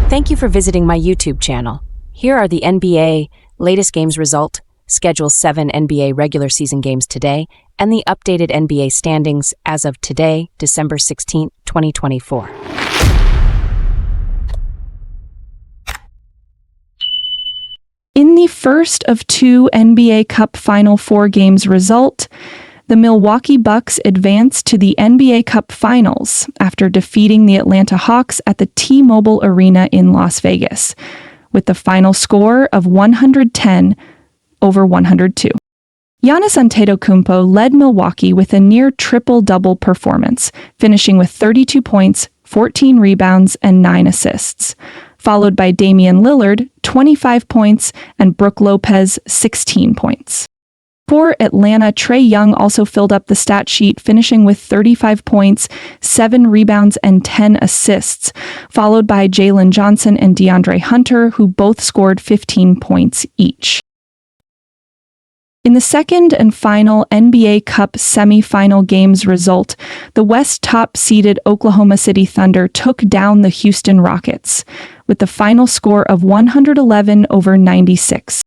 Thank you for visiting my YouTube channel. Here are the NBA latest games result, schedule 7 NBA regular season games today, and the updated NBA standings as of today, December 16, 2024. In the first of two NBA Cup Final Four games result, the Milwaukee Bucks advanced to the NBA Cup Finals after defeating the Atlanta Hawks at the T-Mobile Arena in Las Vegas, with the final score of 110-102. Giannis Antetokounmpo led Milwaukee with a near triple-double performance, finishing with 32 points, 14 rebounds, and 9 assists, followed by Damian Lillard, 25 points, and Brook Lopez, 16 points. For Atlanta, Trae Young also filled up the stat sheet, finishing with 35 points, 7 rebounds, and 10 assists, followed by Jalen Johnson and DeAndre Hunter, who both scored 15 points each. In the second and final NBA Cup semifinal games result, the West top-seeded Oklahoma City Thunder took down the Houston Rockets, with the final score of 111-96.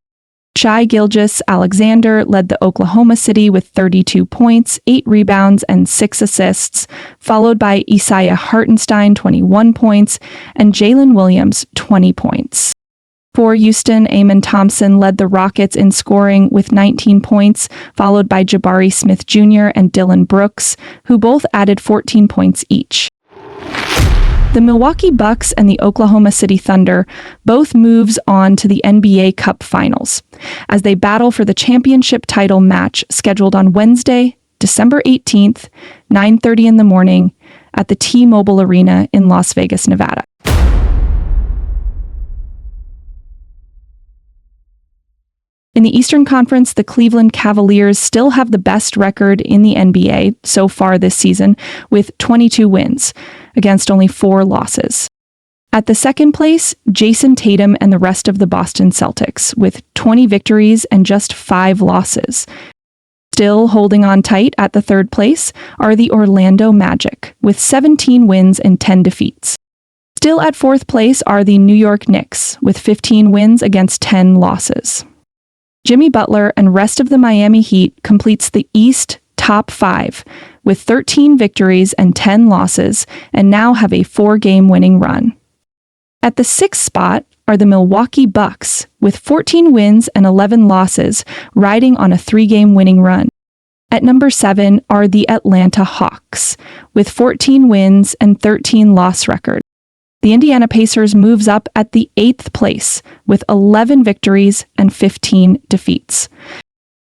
Shai Gilgeous-Alexander led the Oklahoma City with 32 points, 8 rebounds, and 6 assists, followed by Isaiah Hartenstein, 21 points, and Jalen Williams, 20 points. For Houston, Amen Thompson led the Rockets in scoring with 19 points, followed by Jabari Smith Jr. and Dylan Brooks, who both added 14 points each. The Milwaukee Bucks and the Oklahoma City Thunder both moves on to the NBA Cup Finals, as they battle for the championship title match scheduled on Wednesday, December 18th, 9:30 in the morning, at the T-Mobile Arena in Las Vegas, Nevada. In the Eastern Conference, the Cleveland Cavaliers still have the best record in the NBA so far this season, with 22 wins, against only 4 losses. At the second place, Jason Tatum and the rest of the Boston Celtics, with 20 victories and just 5 losses. Still holding on tight at the third place are the Orlando Magic, with 17 wins and 10 defeats. Still at fourth place are the New York Knicks, with 15 wins against 10 losses. Jimmy Butler and rest of the Miami Heat completes the East top 5 with 13 victories and 10 losses, and now have a 4-game winning run. At the 6th spot are the Milwaukee Bucks with 14 wins and 11 losses, riding on a 3-game winning run. At number 7 are the Atlanta Hawks with 14 wins and 13 loss record. The Indiana Pacers moves up at the 8th place with 11 victories and 15 defeats.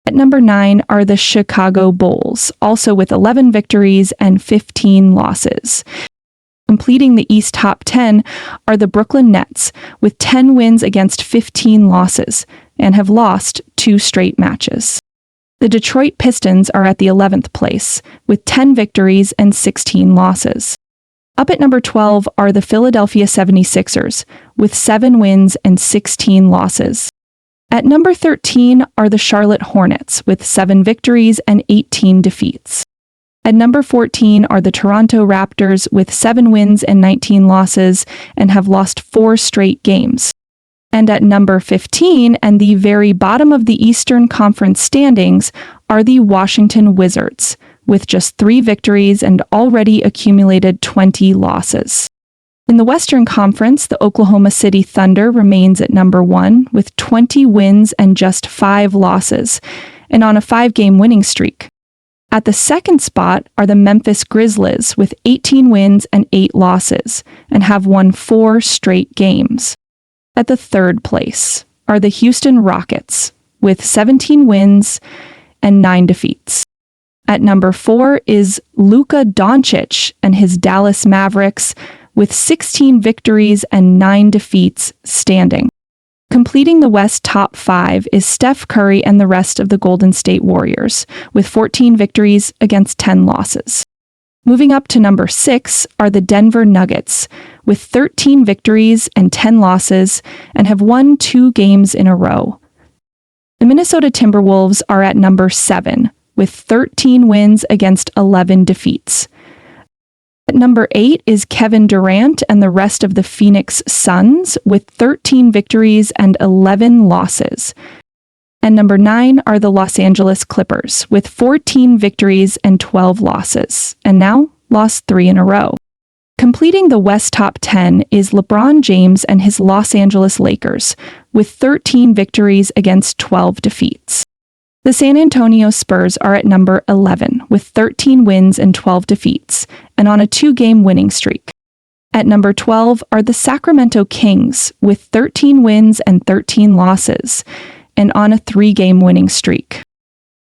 At number 9 are the Chicago Bulls, also with 11 victories and 15 losses. Completing the East top 10 are the Brooklyn Nets with 10 wins against 15 losses and have lost 2 straight matches. The Detroit Pistons are at the 11th place with 10 victories and 16 losses. Up at number 12 are the Philadelphia 76ers, with 7 wins and 16 losses. At number 13 are the Charlotte Hornets, with 7 victories and 18 defeats. At number 14 are the Toronto Raptors, with 7 wins and 19 losses, and have lost 4 straight games. And at number 15, and the very bottom of the Eastern Conference standings, are the Washington Wizards, with just 3 victories and already accumulated 20 losses. In the Western Conference, the Oklahoma City Thunder remains at number 1 with 20 wins and just 5 losses, and on a 5-game winning streak. At the second spot are the Memphis Grizzlies with 18 wins and 8 losses, and have won 4 straight games. At the third place are the Houston Rockets with 17 wins and 9 defeats. At number 4 is Luka Doncic and his Dallas Mavericks with 16 victories and 9 defeats standing. Completing the West top 5 is Steph Curry and the rest of the Golden State Warriors with 14 victories against 10 losses. Moving up to number 6 are the Denver Nuggets with 13 victories and 10 losses, and have won 2 games in a row. The Minnesota Timberwolves are at number 7 with 13 wins against 11 defeats. At number 8 is Kevin Durant and the rest of the Phoenix Suns with 13 victories and 11 losses. And number 9 are the Los Angeles Clippers with 14 victories and 12 losses, and now lost 3 in a row. Completing the West top 10 is LeBron James and his Los Angeles Lakers with 13 victories against 12 defeats. The San Antonio Spurs are at number 11 with 13 wins and 12 defeats, and on a 2-game winning streak. At number 12 are the Sacramento Kings with 13 wins and 13 losses, and on a 3-game winning streak.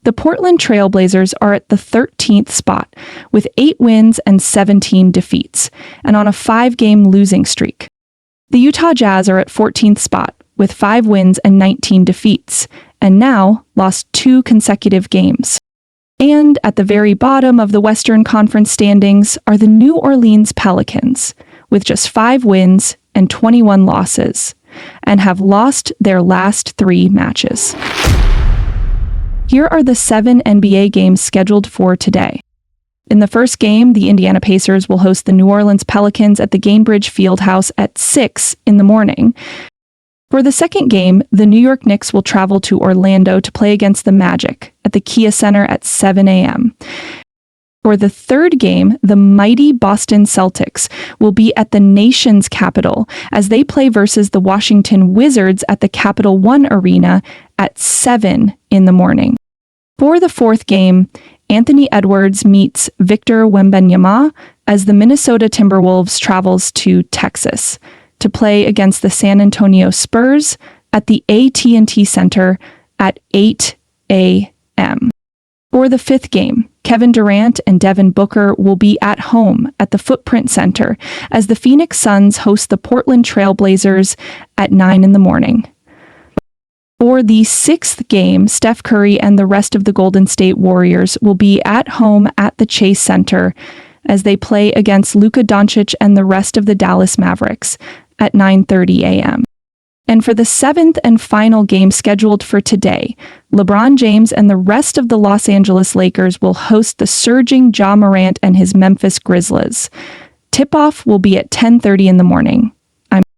The Portland Trail Blazers are at the 13th spot with 8 wins and 17 defeats, and on a 5-game losing streak. The Utah Jazz are at 14th spot with 5 wins and 19 defeats, and now lost 2 consecutive games. And at the very bottom of the Western Conference standings are the New Orleans Pelicans, with just 5 wins and 21 losses, and have lost their last 3 matches. Here are the 7 NBA games scheduled for today. In the first game, the Indiana Pacers will host the New Orleans Pelicans at the Gainbridge Fieldhouse at 6 in the morning. For the second game, the New York Knicks will travel to Orlando to play against the Magic at the Kia Center at 7 a.m. For the third game, the mighty Boston Celtics will be at the nation's capital as they play versus the Washington Wizards at the Capital One Arena at 7 in the morning. For the fourth game, Anthony Edwards meets Victor Wembanyama as the Minnesota Timberwolves travels to Texas to play against the San Antonio Spurs at the AT&T Center at 8 a.m. For the fifth game, Kevin Durant and Devin Booker will be at home at the Footprint Center as the Phoenix Suns host the Portland Trail Blazers at 9 in the morning. For the sixth game, Steph Curry and the rest of the Golden State Warriors will be at home at the Chase Center as they play against Luka Doncic and the rest of the Dallas Mavericks at 9:30 a.m. And for the seventh and final game scheduled for today, LeBron James and the rest of the Los Angeles Lakers will host the surging Ja Morant and his Memphis Grizzlies. Tip-off will be at 10:30 in the morning.